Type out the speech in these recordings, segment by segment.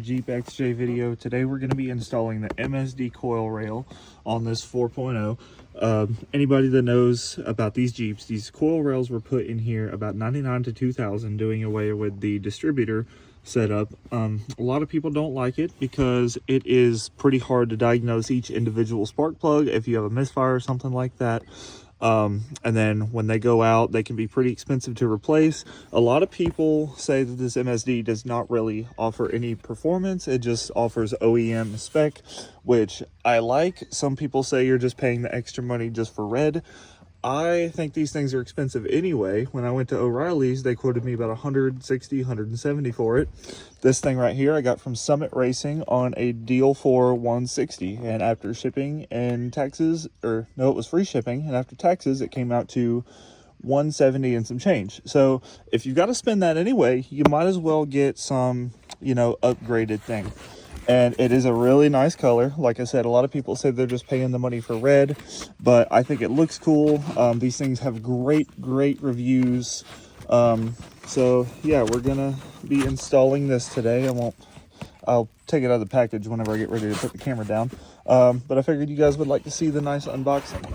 Jeep XJ video. Today we're going to be installing the MSD coil rail on this 4.0. Anybody that knows about these Jeeps, these coil rails were put in here about 99 to 2000, doing away with the distributor setup. A lot of people don't like it because it is pretty hard to diagnose each individual spark plug if you have a misfire or something like that. And then when they go out, they can be pretty expensive to replace. A lot of people say that this MSD does not really offer any performance. It just offers OEM spec, which I like. Some people say you're just paying the extra money just for red. I think these things are expensive anyway. When I went to O'Reilly's, they quoted me about 160, 170 for it. This thing right here I got from Summit Racing on a deal for 160, and after shipping and taxes, or no, it was free shipping, and after taxes it came out to 170 and some change. So if you've got to spend that anyway, you might as well get some, upgraded thing. And it is a really nice color. Like I said, a lot of people say they're just paying the money for red, but I think it looks cool. These things have great reviews. So yeah, we're gonna be installing this today. I'll take it out of the package whenever I get ready to put the camera down. But I figured you guys would like to see the nice unboxing.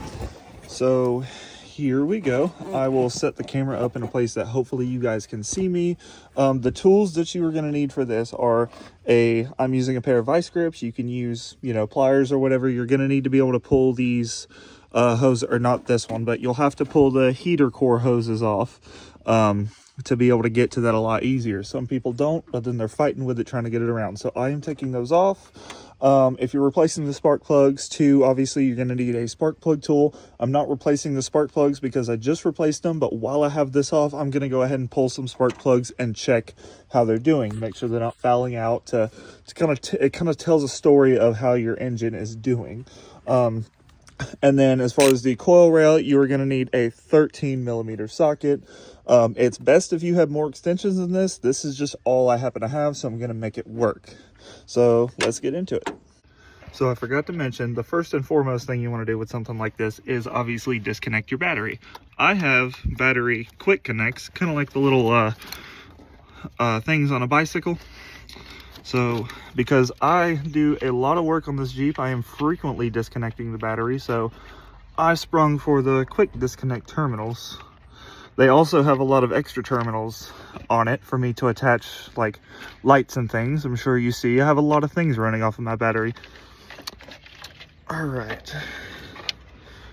So here we go. I will set the camera up in a place that hopefully you guys can see me. The tools that you are going to need for this are I'm using a pair of vice grips. You can use, pliers or whatever. You're going to need to be able to pull these hoses, or not this one, but you'll have to pull the heater core hoses off to be able to get to that a lot easier. Some people don't, but then they're fighting with it, trying to get it around. So I am taking those off. If you're replacing the spark plugs too, obviously you're going to need a spark plug tool. I'm not replacing the spark plugs because I just replaced them, but while I have this off, I'm going to go ahead and pull some spark plugs and check how they're doing. Make sure they're not fouling out. It kind of tells a story of how your engine is doing. And then as far as the coil rail, you are going to need a 13mm socket. It's best if you have more extensions than this. This is just all I happen to have, so I'm going to make it work. So let's get into it. So I forgot to mention, the first and foremost thing you want to do with something like this is obviously disconnect your battery. I have battery quick connects, kind of like the little things on a bicycle. So because I do a lot of work on this Jeep, I am frequently disconnecting the battery. So I sprung for the quick disconnect terminals. They also have a lot of extra terminals on it for me to attach like lights and things. I'm sure you see I have a lot of things running off of my battery. All right,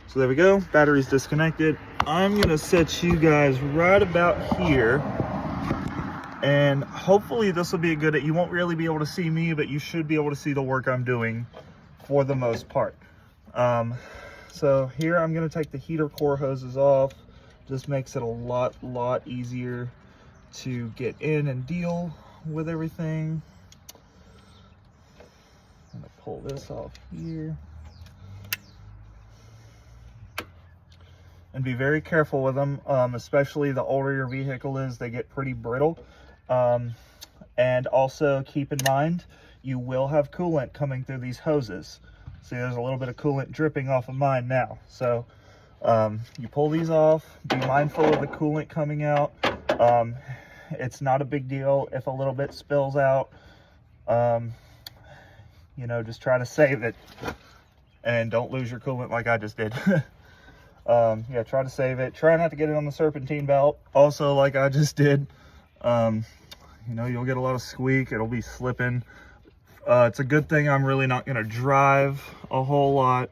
so there we go. Battery's disconnected. I'm gonna set you guys right about here, and hopefully this will be a good, you won't really be able to see me, but you should be able to see the work I'm doing for the most part. So here I'm gonna take the heater core hoses off. Just makes it a lot easier to get in and deal with everything. I'm gonna pull this off here. And be very careful with them, especially the older your vehicle is, they get pretty brittle. And also keep in mind, you will have coolant coming through these hoses. See, there's a little bit of coolant dripping off of mine now. So you pull these off, be mindful of the coolant coming out. It's not a big deal if a little bit spills out. Just try to save it and don't lose your coolant like I just did. Yeah, try to save it. Try not to get it on the serpentine belt also, like I just did. You'll get a lot of squeak. It'll be slipping. It's a good thing I'm really not going to drive a whole lot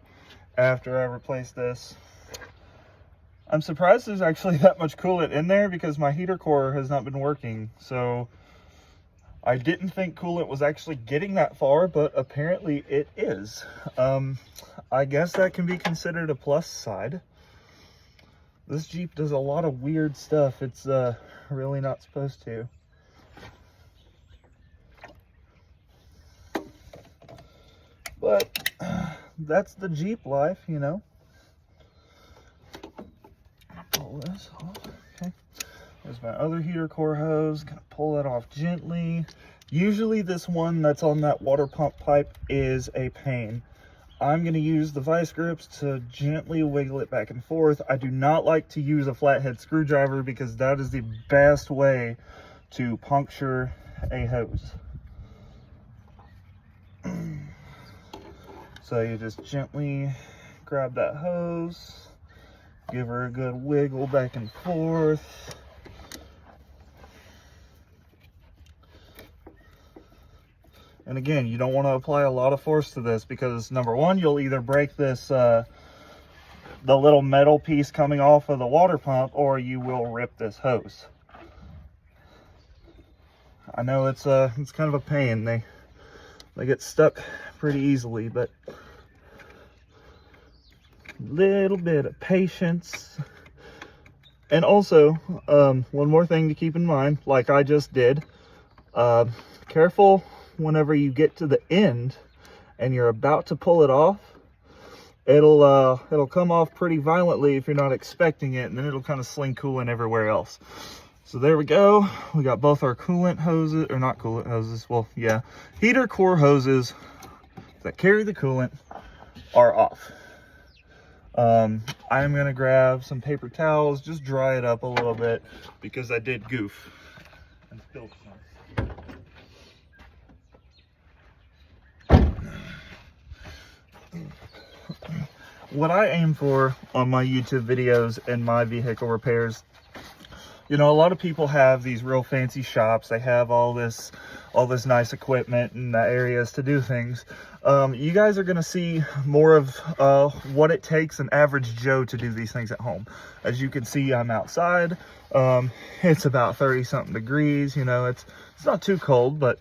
after I replace this. I'm surprised there's actually that much coolant in there because my heater core has not been working. So I didn't think coolant was actually getting that far, but apparently it is. I guess that can be considered a plus side. This Jeep does a lot of weird stuff. It's really not supposed to. But that's the Jeep life, Pull this off. Okay, there's my other heater core hose. Gonna pull that off gently. Usually this one that's on that water pump pipe is a pain. I'm going to use the vice grips to gently wiggle it back and forth. I do not like to use a flathead screwdriver because that is the best way to puncture a hose. So you just gently grab that hose, give her a good wiggle back and forth. And again, you don't want to apply a lot of force to this because number one, you'll either break this, the little metal piece coming off of the water pump, or you will rip this hose. I know it's kind of a pain. They get stuck pretty easily, but little bit of patience. And also, one more thing to keep in mind, like I just did, careful whenever you get to the end and you're about to pull it off. It'll come off pretty violently if you're not expecting it, and then it'll kind of sling coolant everywhere else. So there we go. We got both our coolant hoses, or not coolant hoses, well, yeah, heater core hoses that carry the coolant are off. I'm gonna grab some paper towels, just dry it up a little bit because I did goof and spilled some. What I aim for on my YouTube videos and my vehicle repairs, you know, a lot of people have these real fancy shops. They have all this nice equipment and areas to do things. You guys are going to see more of what it takes an average Joe to do these things at home. As you can see, I'm outside. It's about 30-something degrees. You know, it's not too cold, but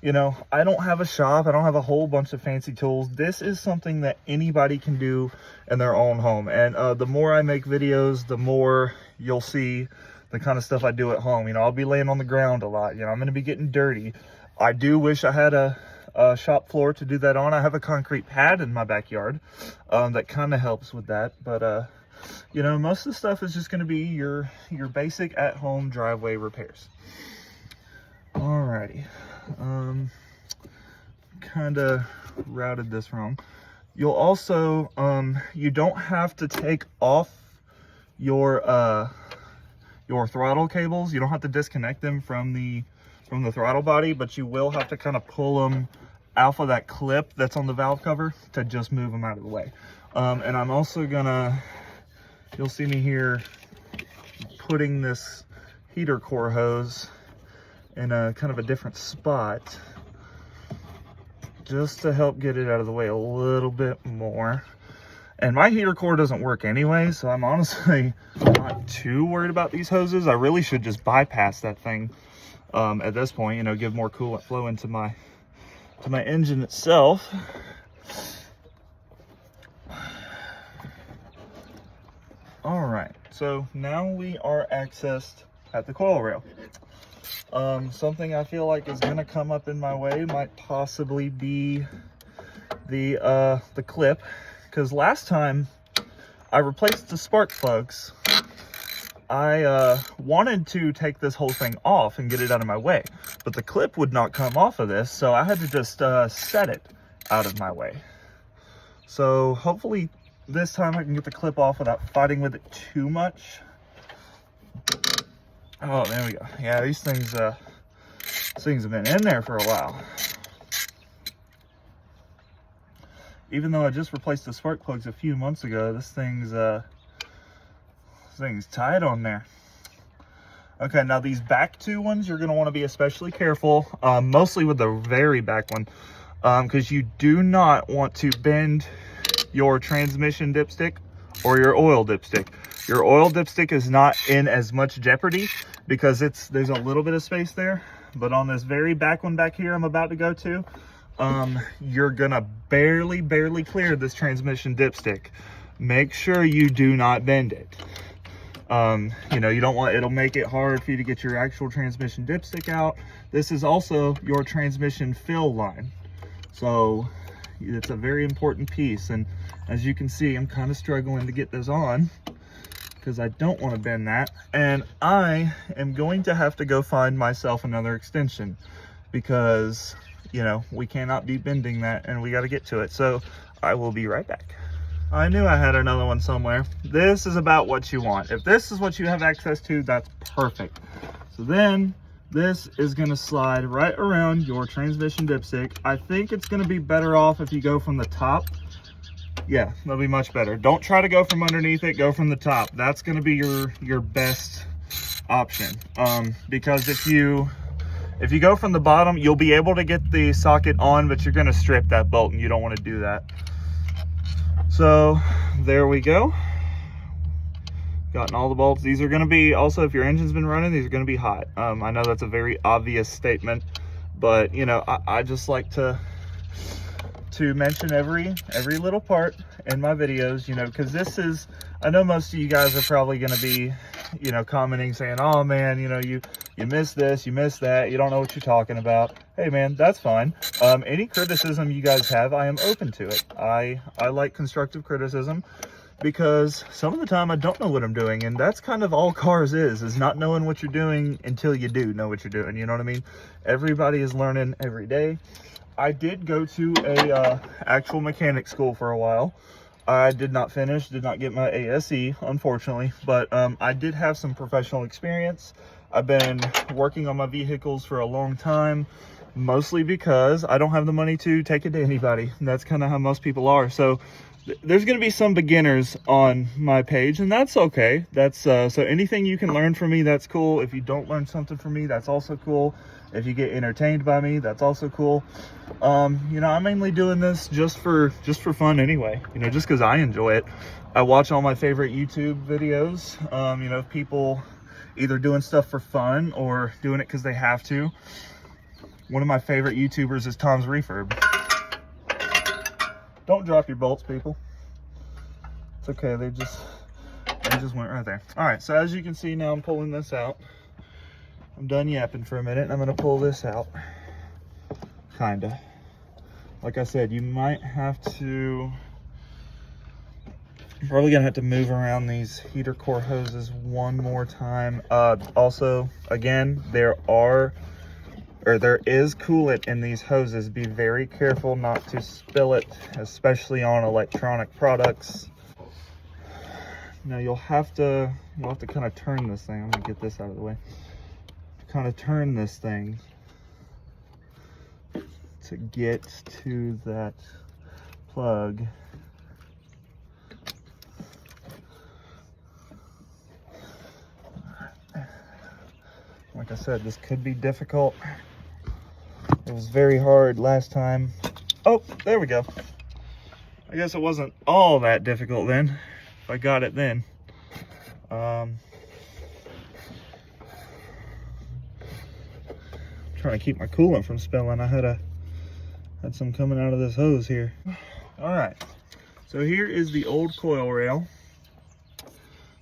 you know, I don't have a shop. I don't have a whole bunch of fancy tools. This is something that anybody can do in their own home. And the more I make videos, the more you'll see the kind of stuff I do at home. You know, I'll be laying on the ground a lot. You know, I'm going to be getting dirty. I do wish I had a shop floor to do that on. I have a concrete pad in my backyard that kind of helps with that. But, you know, most of the stuff is just going to be your basic at-home driveway repairs. Alrighty. Kind of routed this wrong. You'll also, you don't have to take off your throttle cables. You don't have to disconnect them from the throttle body, but you will have to kind of pull them off of that clip that's on the valve cover to just move them out of the way. And I'm also gonna, you'll see me here putting this heater core hose in a kind of a different spot just to help get it out of the way a little bit more. And my heater core doesn't work anyway, so I'm honestly not too worried about these hoses. I really should just bypass that thing at this point, you know, give more coolant flow into my engine itself. All right, so now we are accessed at the coil rail. Something I feel like is going to come up in my way might possibly be the clip, because last time I replaced the spark plugs, I wanted to take this whole thing off and get it out of my way, but the clip would not come off of this, so I had to just set it out of my way. So hopefully this time I can get the clip off without fighting with it too much. Oh, there we go. Yeah, these things have been in there for a while. Even though I just replaced the spark plugs a few months ago, this thing's tight on there. Okay, now these back two ones, you're going to want to be especially careful, mostly with the very back one, because you do not want to bend your transmission dipstick or your oil dipstick. Your oil dipstick is not in as much jeopardy because there's a little bit of space there, but on this very back one back here I'm about to go to, you're gonna barely clear this transmission dipstick. Make sure you do not bend it. You know, you don't want, it'll make it hard for you to get your actual transmission dipstick out. This is also your transmission fill line, so it's a very important piece. And as you can see, I'm kind of struggling to get this on because I don't want to bend that, and I am going to have to go find myself another extension because, you know, we cannot be bending that and we got to get to it. So I will be right back. I knew I had another one somewhere. This is about what you want. If this is what you have access to, that's perfect. So then this is going to slide right around your transmission dipstick. I think it's going to be better off if you go from the top. Yeah, that'll be much better. Don't try to go from underneath it, go from the top. That's going to be your best option. Because if you go from the bottom, you'll be able to get the socket on, but you're going to strip that bolt, and you don't want to do that. So there we go. Gotten all the bolts. These are going to be, also, if your engine's been running, these are going to be hot. I know that's a very obvious statement, but you know, I just like to mention every little part in my videos, you know, because this is, I know most of you guys are probably going to be, you know, commenting saying, oh man, you know, you missed this, you missed that, you don't know what you're talking about. Hey man, that's fine. Any criticism you guys have, I am open to it. I like constructive criticism, because some of the time I don't know what I'm doing, and that's kind of all cars is not knowing what you're doing until you do know what you're doing. You know what I mean? Everybody is learning every day. I did go to a actual mechanic school for a while. I did not finish, did not get my ASE, unfortunately, but I did have some professional experience. I've been working on my vehicles for a long time, mostly because I don't have the money to take it to anybody. And that's kind of how most people are. So there's going to be some beginners on my page, and that's okay. That's so anything you can learn from me, that's cool. If you don't learn something from me, that's also cool. If you get entertained by me, that's also cool. You know, I'm mainly doing this just for fun anyway, you know, just because I enjoy it. I watch all my favorite YouTube videos, you know, people either doing stuff for fun or doing it because they have to. One of my favorite YouTubers is Tom's Refurb. Don't drop your bolts, people. It's okay, they just went right there. All right, so as you can see now, I'm pulling this out. I'm done yapping for a minute, and I'm gonna pull this out. Kinda. Like I said, you might have to, you're probably gonna have to move around these heater core hoses one more time. Also, again, there is coolant in these hoses. Be very careful not to spill it, especially on electronic products. Now you'll have to kind of turn this thing. I'm gonna get this out of the way. Kind of turn this thing to get to that plug. Like I said, this could be difficult. It was very hard last time. Oh, there we go. I guess it wasn't all that difficult then, if I got it then. Trying to keep my coolant from spilling. I had some coming out of this hose here. All right, so here is the old coil rail.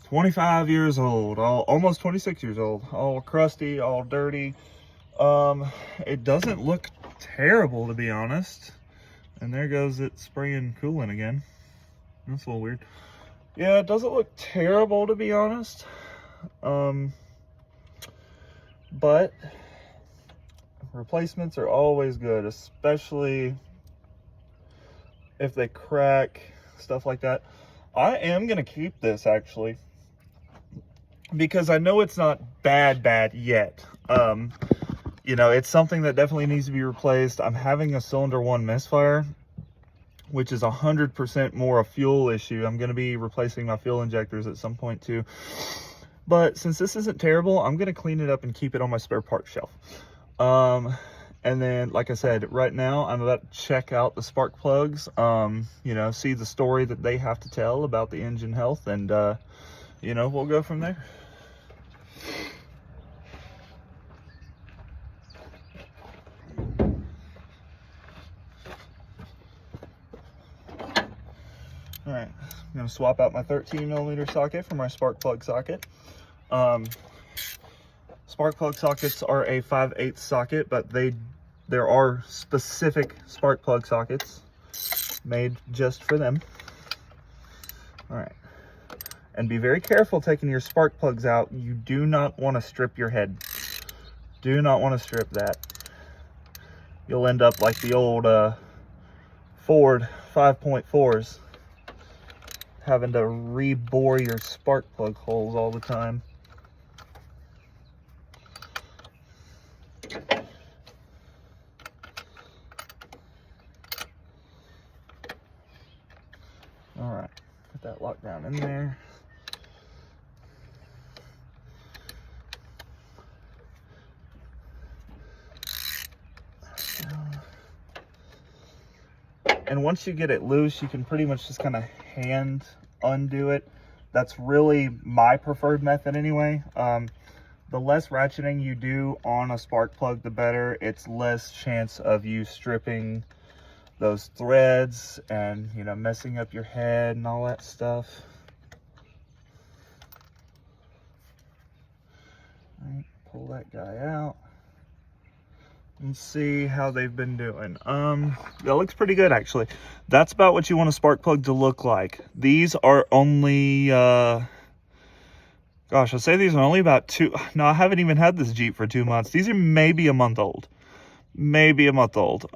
25 years old, almost 26 years old, all crusty, all dirty. It doesn't look terrible, to be honest. And there goes it spraying coolant again. That's a little weird. Yeah, it doesn't look terrible, to be honest. But replacements are always good, especially if they crack, stuff like that. I am gonna keep this, actually, because I know it's not bad yet. You know, it's something that definitely needs to be replaced. I'm having a cylinder 1 misfire, which is 100% more a fuel issue. I'm going to be replacing my fuel injectors at some point too. But since this isn't terrible, I'm going to clean it up and keep it on my spare parts shelf. And then, like I said, right now I'm about to check out the spark plugs, you know, see the story that they have to tell about the engine health, and you know, we'll go from there. All right, I'm gonna swap out my 13mm socket for my spark plug socket. Spark plug sockets are a 5/8 socket, but there are specific spark plug sockets made just for them. All right, and be very careful taking your spark plugs out. You do not want to strip your head. Do not want to strip that. You'll end up like the old Ford 5.4s, having to rebore your spark plug holes all the time. All right, put that lock down in there. And once you get it loose, you can pretty much just kind of hand undo it. That's really my preferred method anyway. The less ratcheting you do on a spark plug, the better. It's less chance of you stripping those threads and, you know, messing up your head and all that stuff. All right, pull that guy out and see how they've been doing. That looks pretty good actually. That's about what you want a spark plug to look like. These are only gosh, I say these are only about no, I haven't even had this Jeep for 2 months. These are maybe a month old. Maybe a month old.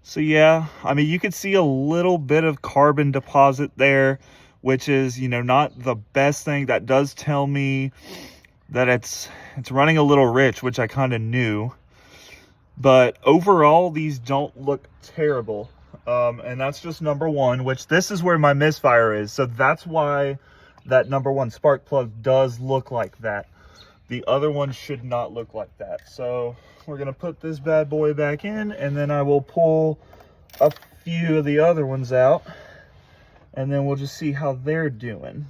So yeah, I mean, you could see a little bit of carbon deposit there, which is, you know, not the best thing. That does tell me that it's running a little rich, which I kind of knew. But overall, these don't look terrible. And that's just number one, which this is where my misfire is. So that's why that number one spark plug does look like that. The other one should not look like that. So we're gonna put this bad boy back in, and then I will pull a few of the other ones out, and then we'll just see how they're doing.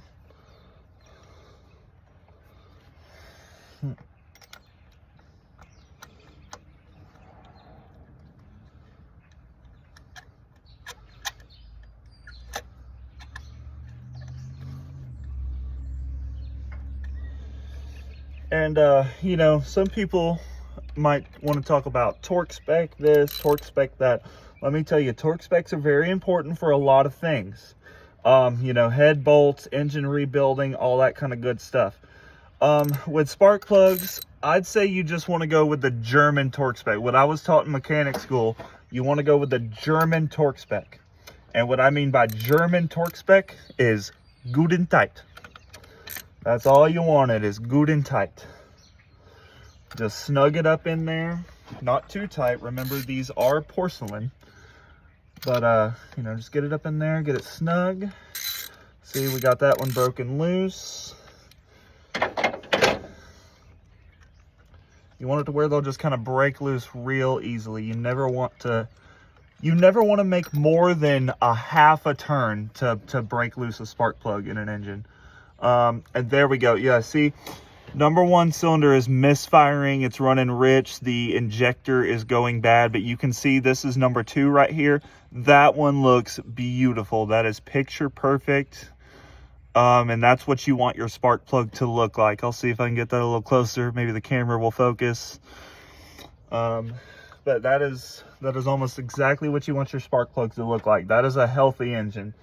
And you know, some people might want to talk about torque spec this, torque spec that. Let me tell you, torque specs are very important for a lot of things. You know, head bolts, engine rebuilding, all that kind of good stuff. With spark plugs, I'd say you just want to go with the German torque spec. What I was taught in mechanic school, you want to go with the German torque spec. And what I mean by German torque spec is good and tight. That's all you want, it is good and tight. Just snug it up in there, not too tight. Remember, these are porcelain, but you know, just get it up in there, get it snug. See, we got that one broken loose. You want it to where they'll just kind of break loose real easily. You never want to make more than a half a turn to break loose a spark plug in an engine. And there we go. Yeah, see, number one cylinder is misfiring. It's running rich. The injector is going bad, but you can see this is number two right here. That one looks beautiful. That is picture perfect. And that's what you want your spark plug to look like. I'll see if I can get that a little closer. Maybe the camera will focus. But that is almost exactly what you want your spark plug to look like. That is a healthy engine.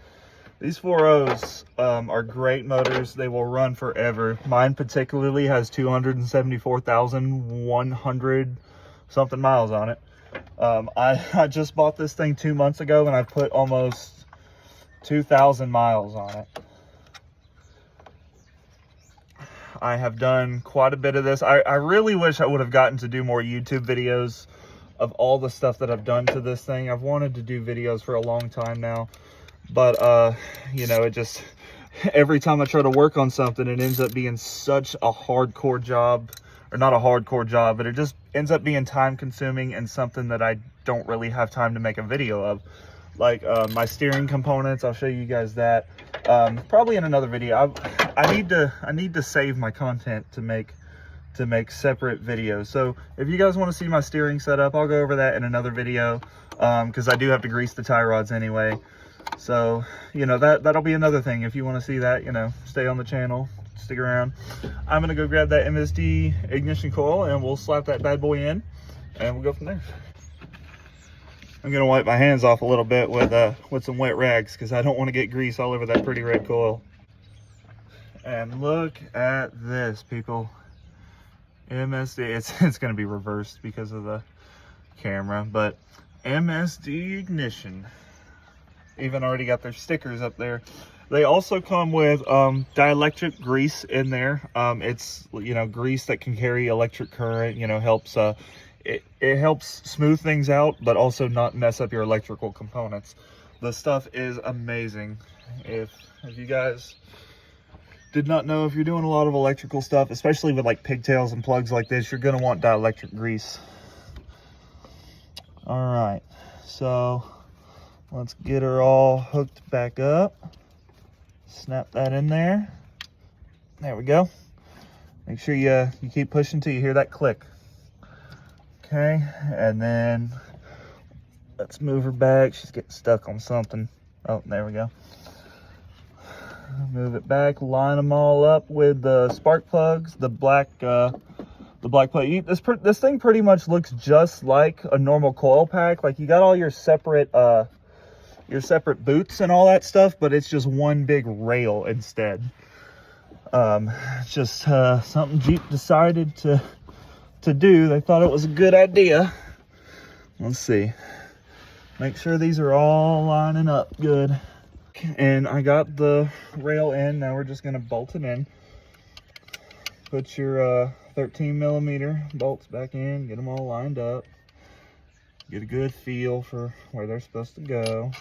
These 4.0s are great motors. They will run forever. Mine particularly has 274,100 something miles on it. I just bought this thing 2 months ago, and I put almost 2,000 miles on it. I have done quite a bit of this. I really wish I would have gotten to do more YouTube videos of all the stuff that I've done to this thing. I've wanted to do videos for a long time now. But, you know, it just, every time I try to work on something, it ends up being such a hardcore job, or not a hardcore job, but it just ends up being time consuming and something that I don't really have time to make a video of. Like, my steering components, I'll show you guys that, probably in another video. I need to save my content to make separate videos. So if you guys want to see my steering setup, I'll go over that in another video, because I do have to grease the tie rods anyway. So, you know, that'll be another thing. If you want to see that, you know, stay on the channel, stick around. I'm going to go grab that MSD ignition coil, and we'll slap that bad boy in, and we'll go from there. I'm going to wipe my hands off a little bit with some wet rags, because I don't want to get grease all over that pretty red coil. And look at this, people. MSD, it's going to be reversed because of the camera, but MSD ignition. Even already got their stickers up there. They also come with dielectric grease in there. It's, you know, grease that can carry electric current, you know, helps it helps smooth things out, but also not mess up your electrical components. The stuff is amazing. If you guys did not know, if you're doing a lot of electrical stuff, especially with like pigtails and plugs like this, you're gonna want dielectric grease. All right, so let's get her all hooked back up. Snap that in there. There we go. Make sure you keep pushing till you hear that click. Okay, and then let's move her back. She's getting stuck on something. Oh, there we go. Move it back, line them all up with the spark plugs, the black plug. This thing pretty much looks just like a normal coil pack. Like, you got all your separate boots and all that stuff, but it's just one big rail instead. It's just something Jeep decided to do. They thought it was a good idea. Let's see. Make sure these are all lining up good. And I got the rail in. Now we're just gonna bolt it in. Put your 13mm bolts back in, get them all lined up. Get a good feel for where they're supposed to go.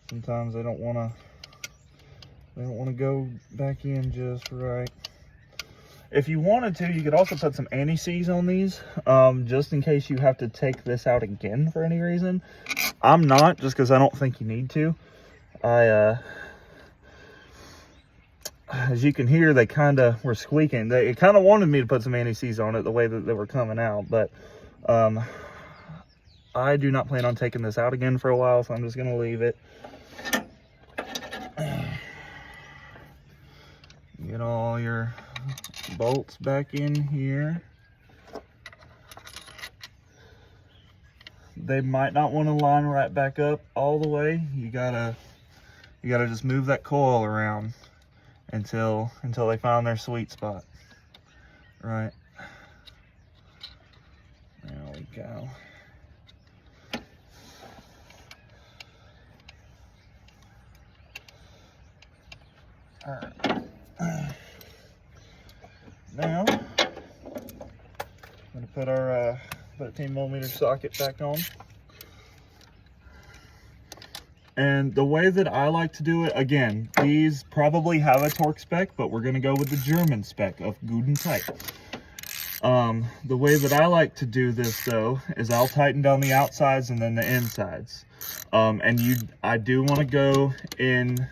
Sometimes they don't wanna go back in just right. If you wanted to, you could also put some anti-seize on these, just in case you have to take this out again for any reason. I'm not, just because I don't think you need to. As you can hear, they kind of were squeaking. It kind of wanted me to put some anti-seize on it the way that they were coming out, but I do not plan on taking this out again for a while, so I'm just going to leave it. Get all your bolts back in here. They might not want to line right back up all the way. You gotta just move that coil around until they find their sweet spot. Right. There we go. All right. Now, I'm gonna put our 13mm socket back on. And the way that I like to do it, again, these probably have a torque spec, but we're gonna go with the German spec of Guten Tight. The way that I like to do this though, is I'll tighten down the outsides and then the insides. I do wanna go in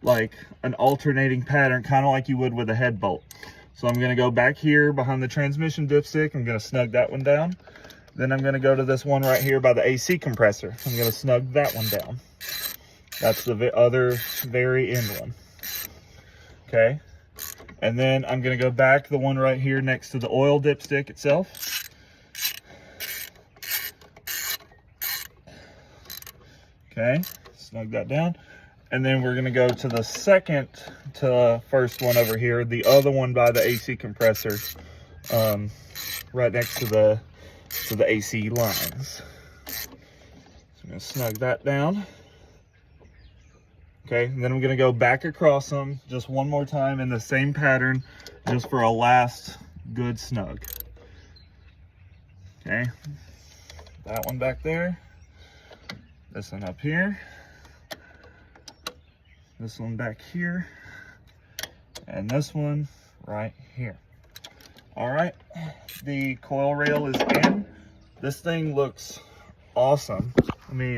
like an alternating pattern, kind of like you would with a head bolt. So I'm gonna go back here behind the transmission dipstick. I'm gonna snug that one down. Then I'm gonna go to this one right here by the AC compressor. I'm gonna snug that one down. That's the other very end one. Okay. And then I'm gonna go back the one right here next to the oil dipstick itself. Okay, snug that down. And then we're gonna go to the second to first one over here, the other one by the AC compressor, right next to the AC lines. So I'm gonna snug that down. Okay, and then I'm gonna go back across them just one more time in the same pattern, just for a last good snug. Okay, that one back there, this one up here, this one back here, and this one right here. All right, the coil rail is in. This thing looks awesome. Let me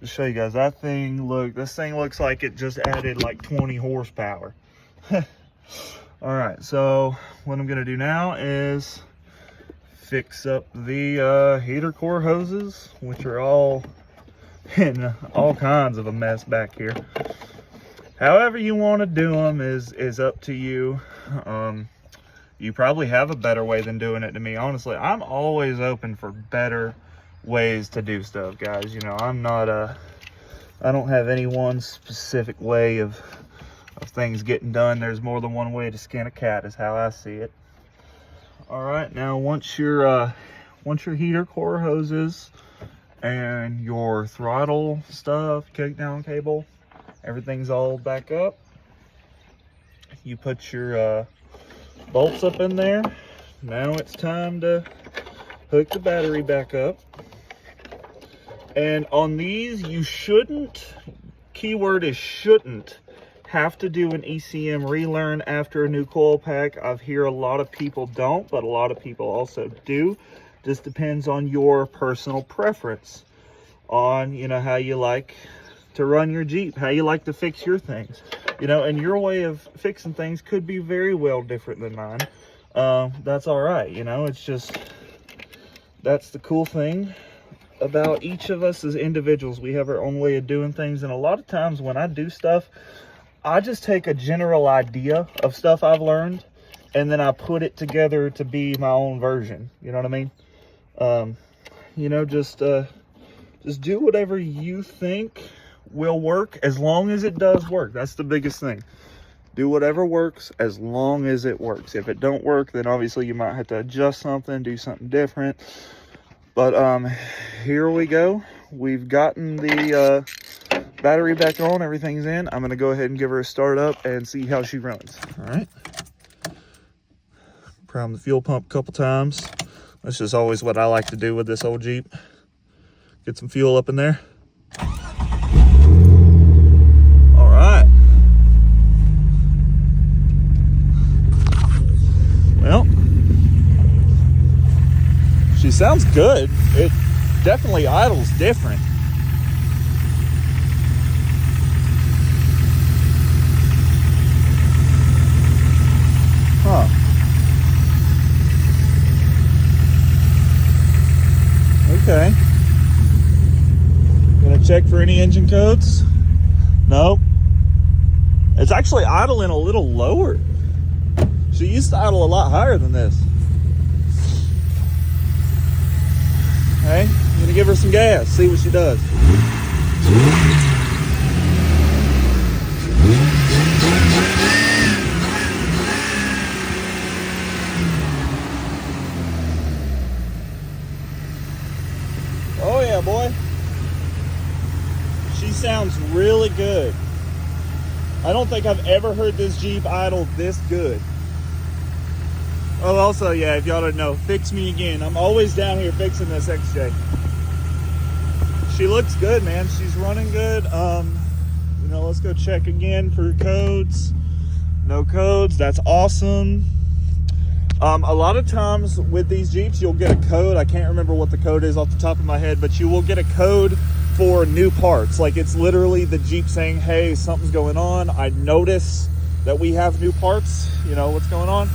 just show you guys. This thing looks like it just added like 20 horsepower. All right, so what I'm gonna do now is fix up the heater core hoses, which are all in all kinds of a mess back here. However you want to do them is up to you. You probably have a better way than doing it to me. Honestly, I'm always open for better ways to do stuff, guys. You know, I don't have any one specific way of things getting done. There's more than one way to skin a cat, is how I see it. All right, now once your heater core hoses and your throttle stuff, kickdown cable, everything's all back up, you put your bolts up in there. Now it's time to hook the battery back up. And on these, you shouldn't, keyword is shouldn't, have to do an ECM relearn after a new coil pack. I've hear a lot of people don't, but a lot of people also do. Just depends on your personal preference on, you know, how you like to run your Jeep, how you like to fix your things, you know, and your way of fixing things could be very well different than mine. That's all right, you know. It's just, that's the cool thing about each of us as individuals. We have our own way of doing things, and a lot of times when I do stuff, I just take a general idea of stuff I've learned and then I put it together to be my own version. You know what I mean? You know, just do whatever you think will work, as long as it does work. That's the biggest thing. Do whatever works as long as it works. If it don't work, then obviously you might have to adjust something, do something different. But here we go. We've gotten the battery back on, everything's in. I'm gonna go ahead and give her a start up and see how she runs. All right. Prime the fuel pump a couple times. That's just always what I like to do with this old Jeep. Get some fuel up in there. All right. Well, she sounds good. It definitely idles different. Huh. Okay. Gonna check for any engine codes. Nope. It's actually idling a little lower. She used to idle a lot higher than this. Okay, I'm gonna give her some gas, see what she does. Oh yeah, boy. She sounds really good. I don't think I've ever heard this Jeep idle this good. Oh, also, yeah, if y'all don't know, fix me again. I'm always down here fixing this XJ. She looks good, man. She's running good. You know, let's go check again for codes. No codes. That's awesome. A lot of times with these Jeeps, you'll get a code. I can't remember what the code is off the top of my head, but you will get a code for new parts. Like, it's literally the Jeep saying, hey, something's going on. I notice that we have new parts. You know what's going on?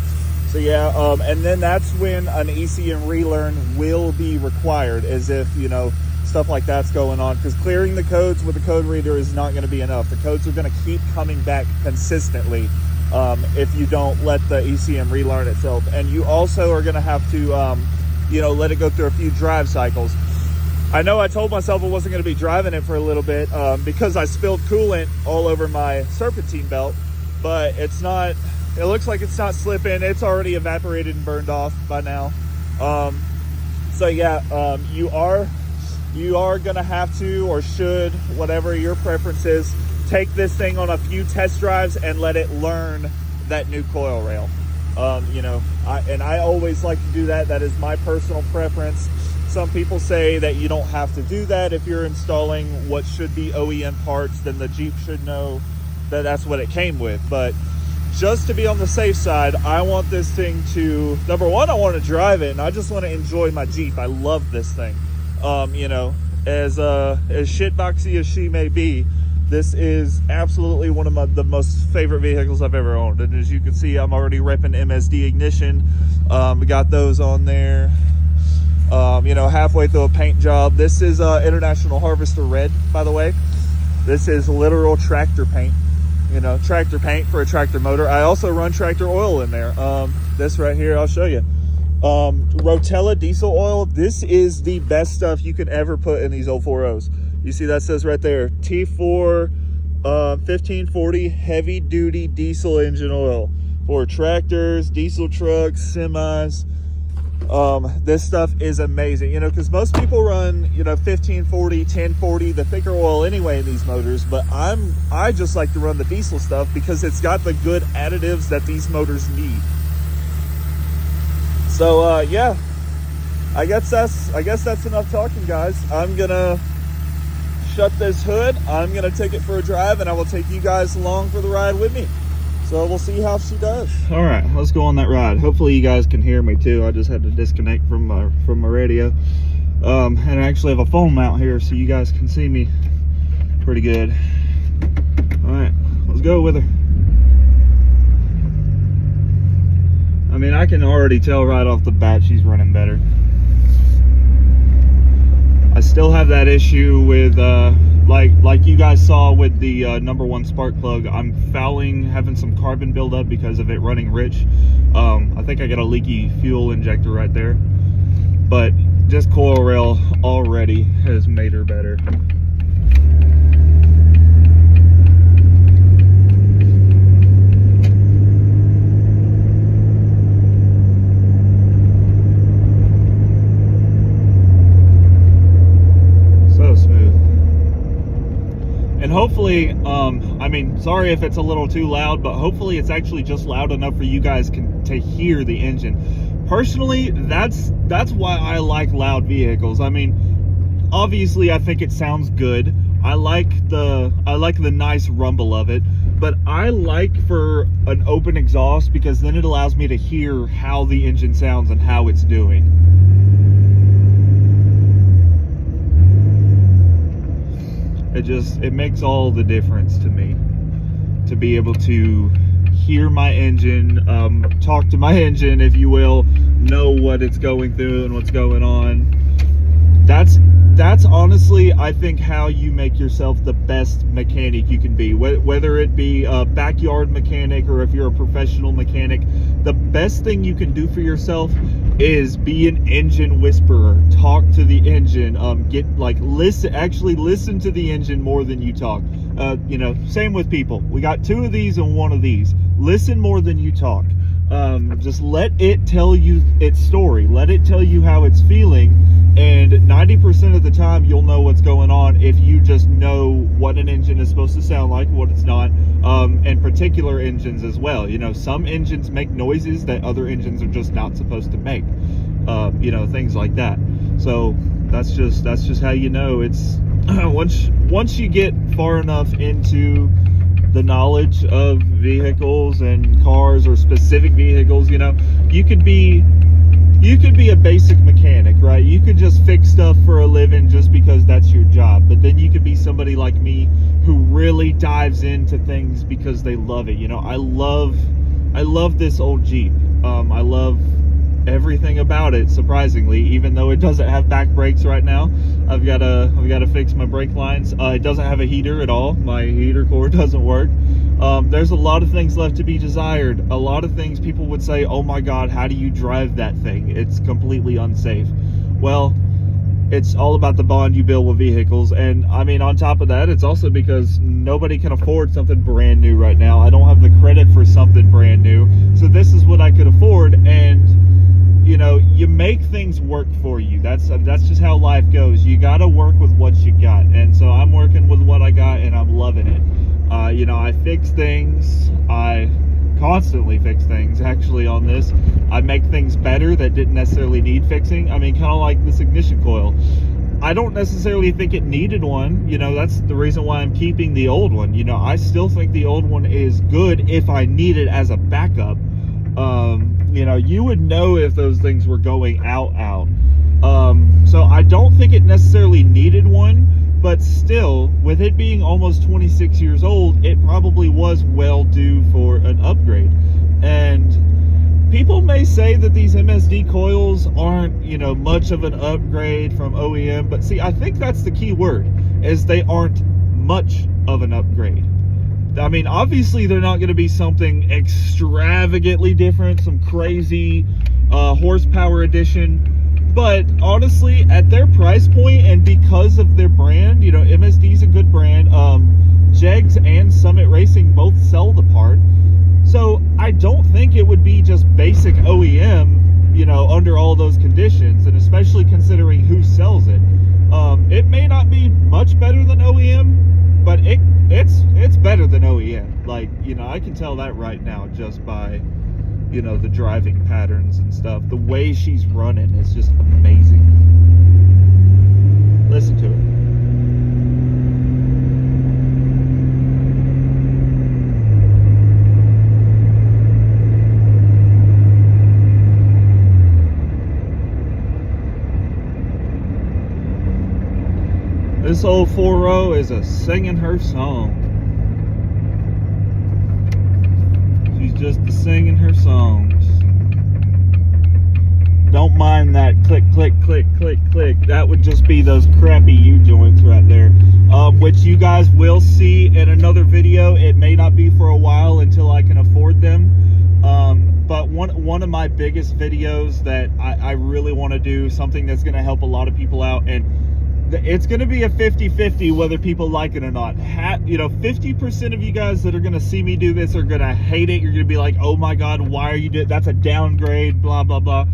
So yeah, and then that's when an ECM relearn will be required, as if, you know, stuff like that's going on, because clearing the codes with the code reader is not going to be enough. The codes are going to keep coming back consistently if you don't let the ECM relearn itself. And you also are going to have to, you know, let it go through a few drive cycles. I know I told myself I wasn't going to be driving it for a little bit because I spilled coolant all over my serpentine belt, but it's not. It looks like it's not slipping. It's already evaporated and burned off by now. So yeah, you are gonna have to, or should, whatever your preference is, take this thing on a few test drives and let it learn that new coil rail. You know, I always like to do that. That is my personal preference. Some people say that you don't have to do that if you're installing what should be OEM parts. Then the Jeep should know that that's what it came with. But just to be on the safe side, I want this thing to, number one, I want to drive it, and I just want to enjoy my Jeep. I love this thing. You know, as shitboxy as she may be, this is absolutely one of the most favorite vehicles I've ever owned. And as you can see, I'm already repping MSD ignition. We got those on there. You know, halfway through a paint job. This is International Harvester Red, by the way. This is literal tractor paint. You know, tractor paint for a tractor motor. I also run tractor oil in there. This right here, I'll show you. Rotella diesel oil. This is the best stuff you can ever put in these old 4.0s. You see that says right there, T4 1540 heavy duty diesel engine oil for tractors, diesel trucks, semis. This stuff is amazing, you know, because most people run, you know, 1540, 1040, the thicker oil anyway in these motors, but I just like to run the diesel stuff because it's got the good additives that these motors need. So yeah, I guess that's enough talking, guys. I'm gonna shut this hood. I'm gonna take it for a drive, and I will take you guys along for the ride with me. So we'll see how she does. All right, let's go on that ride. Hopefully you guys can hear me too. I just had to disconnect from my radio. And I actually have a phone mount here so you guys can see me pretty good. All right, let's go with her. I mean, I can already tell right off the bat she's running better. I still have that issue with like you guys saw with the #1 spark plug. I'm fouling, having some carbon buildup because of it running rich. I think I got a leaky fuel injector right there, but just coil rail already has made her better. And hopefully, I mean, sorry if it's a little too loud, but hopefully it's actually just loud enough for you guys to hear the engine. Personally, that's why I like loud vehicles. I mean, obviously I think it sounds good. I like the nice rumble of it, but I like for an open exhaust because then it allows me to hear how the engine sounds and how it's doing. It makes all the difference to me to be able to hear my engine, talk to my engine, if you will, know what it's going through and what's going on. That's honestly, I think, how you make yourself the best mechanic you can be. Whether it be a backyard mechanic or if you're a professional mechanic, the best thing you can do for yourself is be an engine whisperer. Talk to the engine. Actually listen to the engine more than you talk. You know, same with people. We got 2 of these and 1 of these. Listen more than you talk. Just let it tell you its story. Let it tell you how it's feeling. And 90% of the time, you'll know what's going on if you just know what an engine is supposed to sound like, what it's not, and particular engines as well. You know, some engines make noises that other engines are just not supposed to make. You know, things like that. So that's just how you know. It's once you get far enough into the knowledge of vehicles and cars or specific vehicles, you know, you could be a basic mechanic, right? You could just fix stuff for a living just because that's your job. But then you could be somebody like me who really dives into things because they love it. You know, I love this old Jeep. I love everything about it, surprisingly, even though it doesn't have back brakes right now. I've got to fix my brake lines. It doesn't have a heater at all. My heater core doesn't work. There's a lot of things left to be desired. A lot of things people would say, oh my God, how do you drive that thing? It's completely unsafe. Well, it's all about the bond you build with vehicles. And I mean, on top of that, it's also because nobody can afford something brand new right now. I don't have the credit for something brand new. So this is what I could afford. And you know, you make things work for you. That's just how life goes. You got to work with what you got. And so I'm working with what I got and I'm loving it. You know, I fix things. I constantly fix things, actually, on this. I make things better that didn't necessarily need fixing. I mean, kind of like this ignition coil. I don't necessarily think it needed one. You know, that's the reason why I'm keeping the old one. You know, I still think the old one is good if I need it as a backup. You know, you would know if those things were going out. So I don't think it necessarily needed one. But still, with it being almost 26 years old, it probably was well due for an upgrade. And people may say that these MSD coils aren't, you know, much of an upgrade from OEM. But see, I think that's the key word, is they aren't much of an upgrade. I mean, obviously, they're not going to be something extravagantly different, some crazy horsepower addition. But honestly, at their price point and because of their brand, you know, MSD's a good brand. Jegs and Summit Racing both sell the part. So I don't think it would be just basic OEM, you know, under all those conditions, and especially considering who sells it. It may not be much better than OEM, but it's better than OEM. Like, you know, I can tell that right now just by you know, the driving patterns and stuff. The way she's running is just amazing. Listen to it. This old 4.0 is a singing her song. She's just singing her songs. Don't mind that click, click, click, click, click. That would just be those crappy U-joints right there. Which you guys will see in another video. It may not be for a while until I can afford them. But one of my biggest videos that I really want to do, something that's going to help a lot of people out, and it's going to be a 50-50 whether people like it or not. You know, 50% of you guys that are going to see me do this are going to hate it. You're going to be like, oh my God, why are you doing that's a downgrade, blah, blah, blah.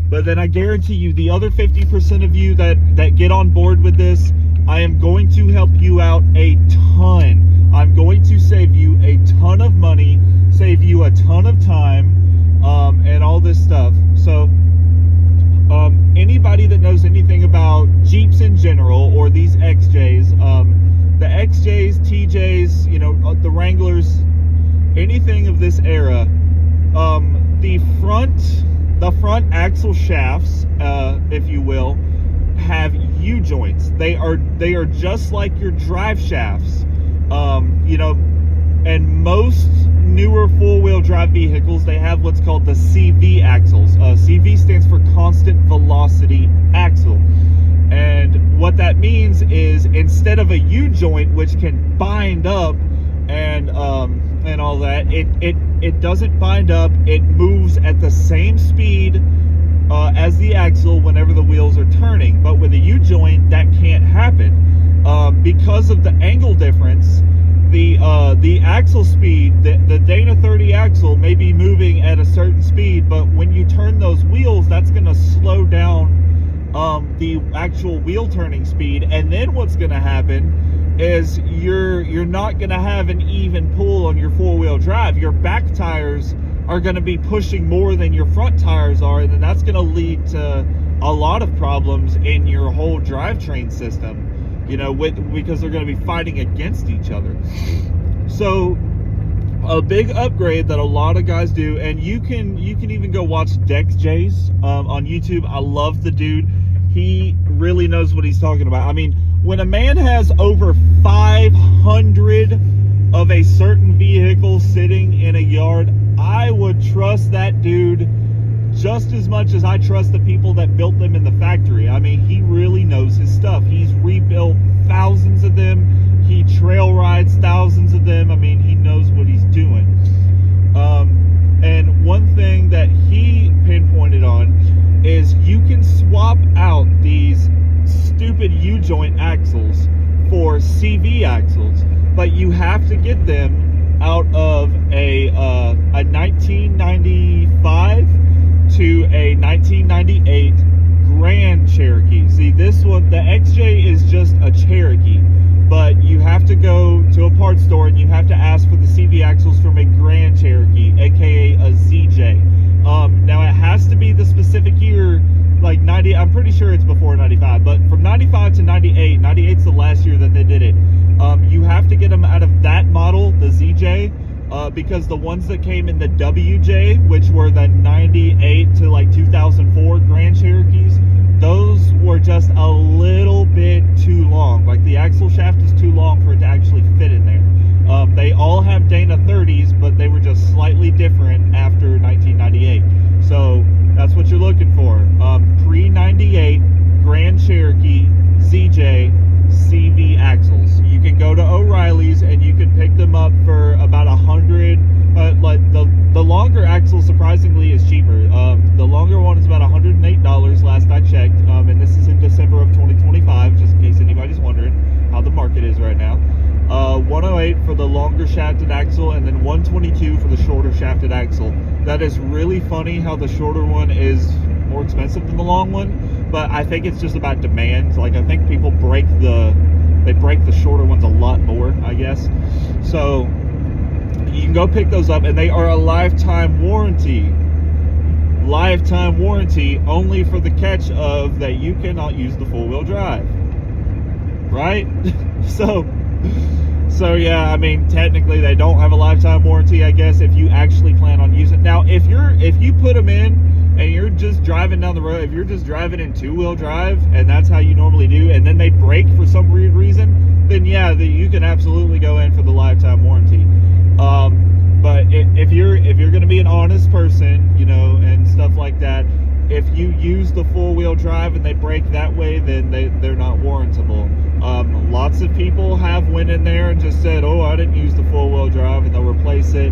But then I guarantee you, the other 50% of you that get on board with this, I am going to help you out a ton. I'm going to save you a ton of money, save you a ton of time, and all this stuff. So anybody that knows anything about Jeeps in general, or these XJs, the XJs, TJs, you know, the Wranglers, anything of this era, the front axle shafts, if you will, have U-joints. They are just like your drive shafts, you know, and most newer four-wheel drive vehicles, they have what's called the CV axles. CV stands for constant velocity axle. And what that means is, instead of a U-joint, which can bind up and all that, it doesn't bind up. It moves at the same speed as the axle whenever the wheels are turning. But with a U-joint, that can't happen because of the angle difference. The axle speed, the Dana 30 axle may be moving at a certain speed, but when you turn those wheels, that's going to slow down the actual wheel turning speed. And then what's going to happen is you're not going to have an even pull on your four-wheel drive. Your back tires are going to be pushing more than your front tires are, and then that's going to lead to a lot of problems in your whole drivetrain system. You know, because they're going to be fighting against each other. So a big upgrade that a lot of guys do, and you can even go watch Dex J's on YouTube. I love the dude. He really knows what he's talking about. I mean, when a man has over 500 of a certain vehicle sitting in a yard, I would trust that dude just as much as I trust the people that built them in the factory. I mean, he really knows his stuff. He's rebuilt thousands of them. He trail rides thousands of them. I mean, he knows what he's doing. And one thing that he pinpointed on is you can swap out these stupid U-joint axles for CV axles, but you have to get them out of a 1995 to a 1998 Grand Cherokee. See, this one, the XJ is just a Cherokee, but you have to go to a parts store and you have to ask for the CV axles from a Grand Cherokee, aka a ZJ. Now it has to be the specific year, like 90, I'm pretty sure it's before 95, but from 95 to 98, 98's the last year that they did it. You have to get them out of that model, the ZJ, because the ones that came in the WJ, which were the 98 to like 2004 Grand Cherokees, those were just a little bit too long. Like, the axle shaft is too long for it to actually fit in there. They all have Dana 30s, but they were just slightly different after 1998. So that's what you're looking for. Pre-98 Grand Cherokee ZJ CV axles. You can go to O'Reilly's and you can pick them up for about $100. Like the longer axle, surprisingly, is cheaper. The longer one is about $108 last I checked, and this is in December of 2025, just in case anybody's wondering how the market is right now. 108 for the longer shafted axle, and then 122 for the shorter shafted axle. That is really funny how the shorter one is more expensive than the long one, but I think it's just about demand. Like, I think people break the shorter ones a lot more, I guess. So you can go pick those up, and they are a lifetime warranty. lifetime warranty, only for the catch of that you cannot use the four-wheel drive, right? so yeah, I mean, technically they don't have a lifetime warranty, I guess, if you actually plan on using it. Now, if you put them in and you're just driving down the road, if you're just driving in two-wheel drive and that's how you normally do, and then they break for some weird reason, then yeah, you can absolutely go in for the lifetime warranty. But if you're going to be an honest person, you know, and stuff like that, if you use the four-wheel drive and they break that way, then they're not warrantable. Lots of people have went in there and just said, oh, I didn't use the four-wheel drive, and they'll replace it.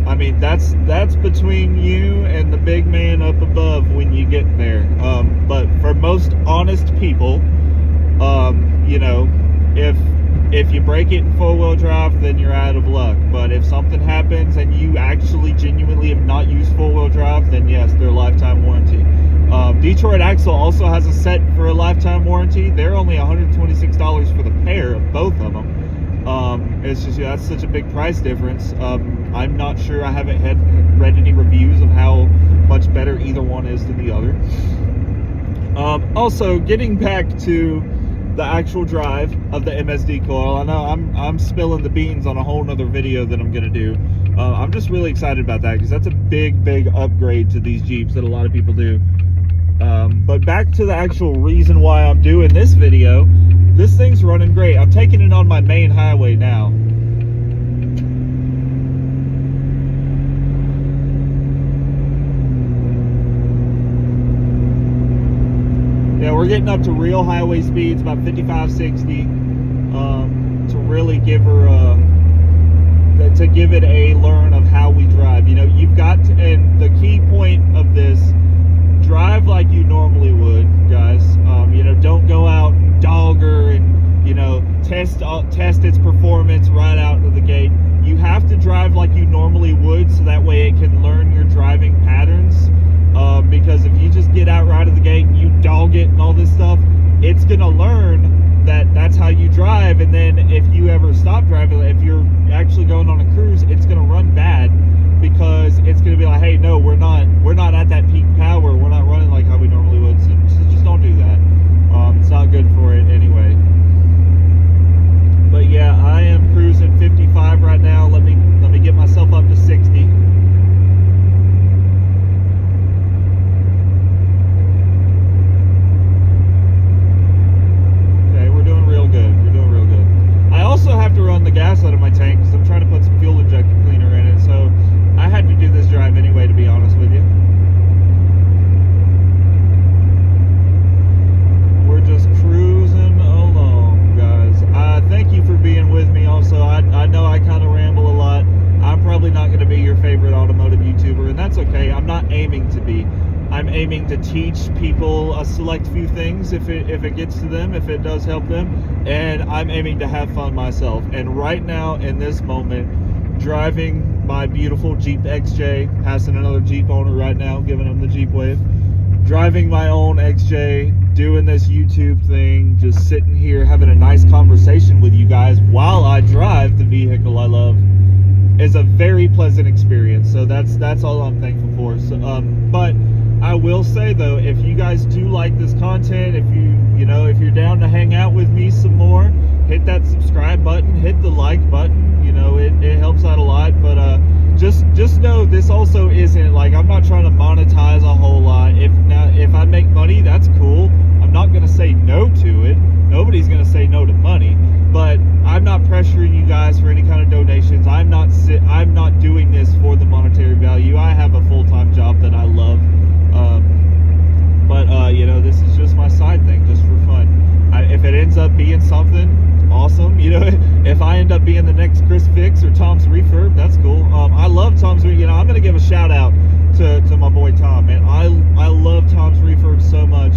I mean, that's between you and the big man up above when you get there. But for most honest people, you know, if you break it in four-wheel drive, then you're out of luck. But if something happens and you actually genuinely have not used four-wheel drive, then yes, they're lifetime warranty. Detroit Axle also has a set for a lifetime warranty. They're only $126 for the pair of both of them. It's just, that's such a big price difference. I'm not sure. I haven't read any reviews of how much better either one is than the other. Also, getting back to the actual drive of the MSD coil, I know I'm spilling the beans on a whole nother video that I'm gonna do. I'm just really excited about that because that's a big upgrade to these Jeeps that a lot of people do. But back to the actual reason why I'm doing this video. This thing's running great. I'm taking it on my main highway now. Yeah, we're getting up to real highway speeds, about 55, 60, to really give her give it a learn of how we drive. You know, you've got to, and the key point of this, drive like you normally would, guys. You know, don't go out and dogger and, you know, test its performance right out of the gate. You have to drive like you normally would, so that way it can learn your driving patterns. Because if you just get out right out of the gate and you dog it and all this stuff, it's gonna learn that that's how you drive. And then if you ever stop driving, if you're actually going on a cruise, it's gonna run bad, because it's gonna be like, hey, no, we're not at that peak power, we're not running like how we normally would. So just don't do that. It's not good for it anyway. But yeah, I am cruising 55 right now. Let me get myself up to 60. Okay, we're doing real good. We're doing real good. I also have to run the gas out of my tank because I'm trying to put some fuel injector cleaner in it. So I had to do this drive anyway, to be honest with you. We're just cruising along, guys. Thank you for being with me. Also, I know I kind of ramble a lot. I'm probably not going to be your favorite automotive YouTuber, and that's okay. I'm not aiming to be. I'm aiming to teach people a select few things if it gets to them, if it does help them, and I'm aiming to have fun myself. And right now, in this moment, driving my beautiful Jeep XJ, passing another Jeep owner right now, giving him the Jeep wave, driving my own XJ, doing this YouTube thing, just sitting here having a nice conversation with you guys while I drive the vehicle I love, is a very pleasant experience. So that's all I'm thankful for. So, but I will say though, if you guys do like this content, if you're down to hang out with me some more, hit that subscribe button, hit the like button. You know, it helps out a lot. But just know this also isn't like, I'm not trying to monetize a whole lot. If I make money, that's cool. I'm not gonna say no to it. Nobody's gonna say no to money. But I'm not pressuring you guys for any kind of donations. I'm not doing this for the monetary value. I have a full-time job that I love. You know, this is just my side thing, just for fun. If it ends up being something awesome, you know, if I end up being the next Chris Fix or Tom's Refurb, that's cool. I love Tom's, you know, I'm gonna give a shout out to my boy Tom, man. I love Tom's Refurb so much.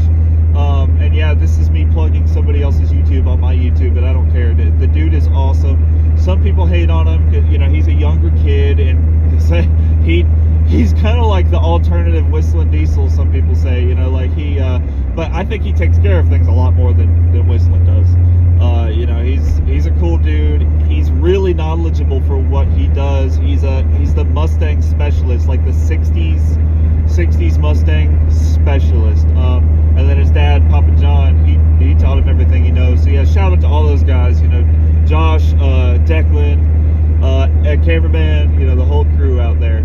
And yeah, this is me plugging somebody else's YouTube on my YouTube, but I don't care. The dude is awesome. Some people hate on him because, you know, he's a younger kid, and they say he's kind of like the alternative Whistling Diesel, some people say, you know, like but I think he takes care of things a lot more than Whistling does. You know, he's a cool dude. He's really knowledgeable for what he does. He's the Mustang specialist, like the 60s 60s Mustang specialist. And then his dad, Papa John, he taught him everything he knows. So yeah, shout out to all those guys, you know, Josh, Declan, cameraman, you know, the whole crew out there.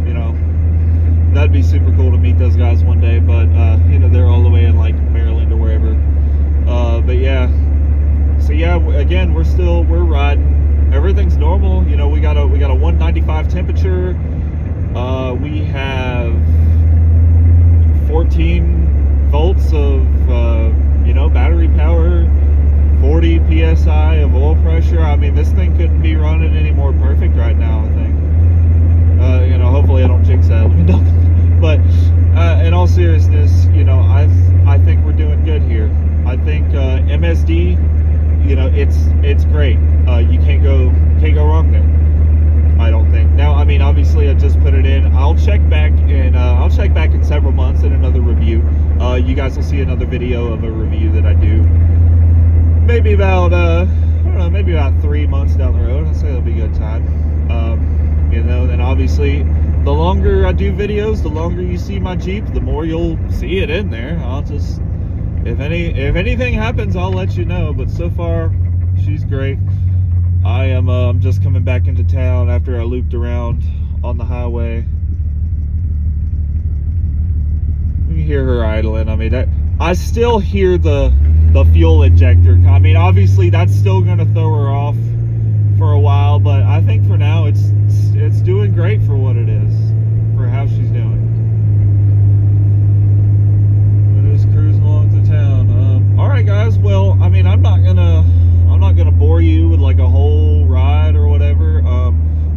You know, that'd be super cool to meet those guys one day, but you know, they're all the way in like Maryland or wherever. But yeah, so yeah, again, we're riding, everything's normal. You know, we got a 195 temperature. We have 14 volts of you know, battery power, 40 psi of oil pressure. I mean, this thing couldn't be running any more perfect right now, I think. You know, hopefully I don't jinx that. Let me know. But in all seriousness, you know, I think we're doing good here. I think MSD, you know, it's great. You can't go wrong there, I don't think. Now, I mean, obviously I just put it in. I'll check back in several months in another review. You guys will see another video of a review that I do maybe about I don't know, maybe about 3 months down the road. I'll say it'll be a good time. You know, then obviously the longer I do videos, the longer you see my Jeep, the more you'll see it in there. I'll just, if anything happens, I'll let you know. But so far, she's great. I am I'm just coming back into town after I looped around on the highway. You can hear her idling. I mean, I still hear the fuel injector. I mean, obviously that's still gonna throw her off for a while, but I think for now it's doing great for what it is, for how she's doing. We're just cruising along through town. All right, guys. Well, I mean, I'm not gonna bore you with like a whole ride or whatever.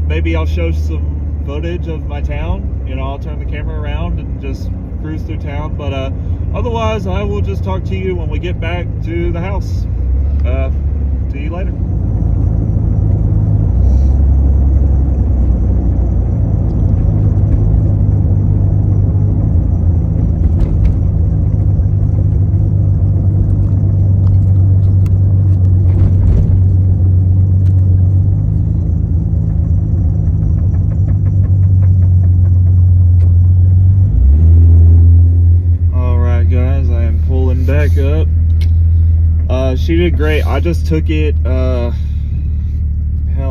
Maybe I'll show some footage of my town. You know, I'll turn the camera around and just cruise through town. But otherwise, I will just talk to you when we get back to the house. See you later. Back up. She did great. I just took it hell,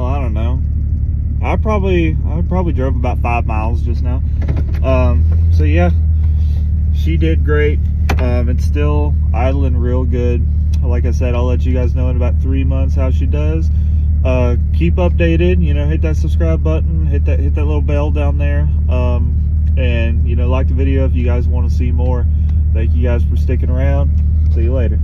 I don't know, I probably drove about 5 miles just now. So yeah, she did great. It's still idling real good. Like I said, I'll let you guys know in about 3 months how she does. Keep updated, you know, hit that subscribe button, hit that little bell down there, and you know, like the video if you guys want to see more. Thank you guys for sticking around. See you later.